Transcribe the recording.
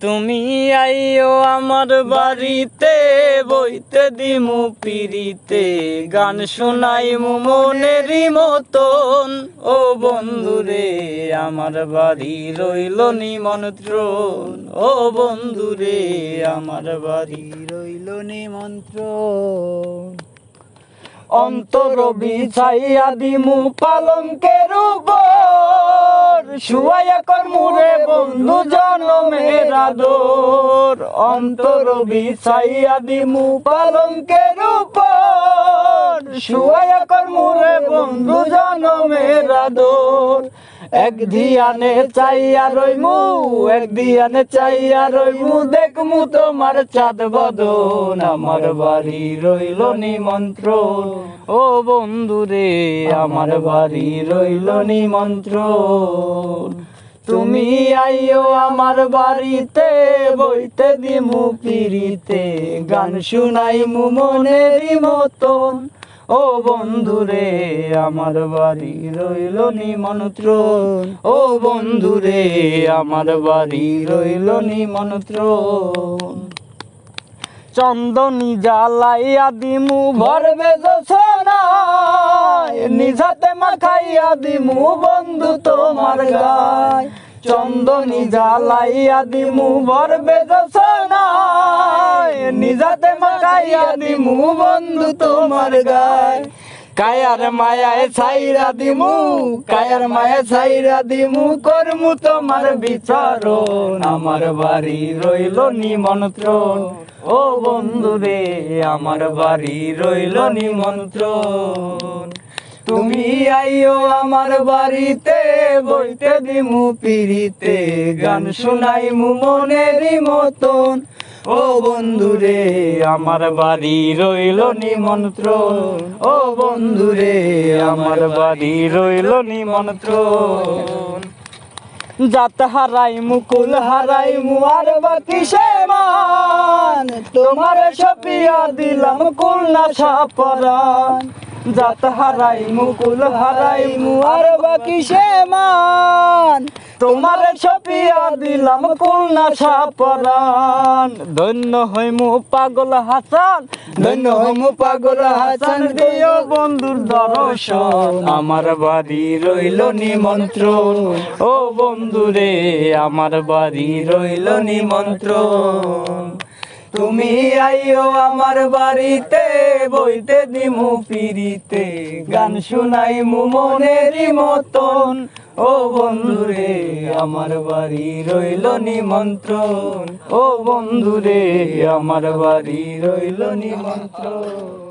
তুমি আইও আমার বাড়িতে, বইতে দিমু পিরিতে, গান শোনাইমু মনেরই মতন। ও বন্ধুরে আমার বাড়ি রইল নিমন্ত্রণ, ও বন্ধুরে আমার বাড়ি রইল নিমন্ত্রণ। অন্তর বিছাইয়া দিমু পালঙ্কের উপর, শুয়াইয়া করমু রে বন্ধু জনমের আদর। অন্তর বিছাইয়া দিমু পালঙ্কের উপর, শুয়াইয়া করমু রে বন্ধু জনমের আদর। এক ধিয়ানে চাইয়া রইমু, এক ধিয়ানে চাইয়া রইমু, দেখমু তোমার চাঁদ বদন। আমার বাড়ি রইল নিমন্ত্রণ, ও বন্ধুরে আমার বাড়ি রইল নিমন্ত্রণ। তুমি আইও আমার বাড়িতে, বইতে দিমু পিরিতে, গান শুনাইমু মনেরই মতন। ও বন্ধুরে আমার বাড়ি রইল নিমন্ত্রণ, ও বন্ধুরে আমার বাড়ি রইল নিমন্ত্রণ। চন্দনী জ্বালাইয়া দিমু ভরবে জোছনায়, নিজাতে মাখাইয়া দিমু বন্ধু তোমার গায়। চন্দনী জ্বালাইয়া দিমু ভরবে জোছনায়, নিজাতে মাখাইয়া দিমু বন্ধু তোমার গায়। কায়ার মায়ায় ছাইরা দিমু, কায়ার মায়ায় ছাইরা দিমু, করমু তোমার বিচারণ। আমার বাড়ি রইল নিমন্ত্রণ, ও বন্ধুরে আমার বাড়ি রইল নিমন্ত্রণ। তুমি আইও আমার বাড়িতে, বইতে দিমু পিরিতে, গান শুনাইমু মনেরই মতন। ও বন্ধুরে আমার বাড়ি রইল নিমন্ত্রণ, ও বন্ধুরে আমার বাড়ি রইল নিমন্ত্রণ। জাত হারাইমু কুল হারাইমু আর বাকি সে মান, তোমার সপিয়া দিলাম কুল না সাপরান। জাত হারাইমু কুল হারাইমু আর বাকি সে মান, তোমার সপিয়া দিলাম কুল না সাপরান। ধন্য হইমু পাগল হাসান, ধন্য হইমু পাগল হাসান, দিও বন্ধুর দর্শন। আমার বাড়ি রইল নিমন্ত্রণ, ও বন্ধুরে আমার বাড়ি রইল নিমন্ত্রণ। তুমি আইও আমার বাড়িতে, বইতে দিমু পিরিতে, গান শুনাইমু মনেরই মতন। ও বন্ধুরে আমার বাড়ি রইল নিমন্ত্রণ, ও বন্ধুরে আমার বাড়ি রইল নিমন্ত্রণ।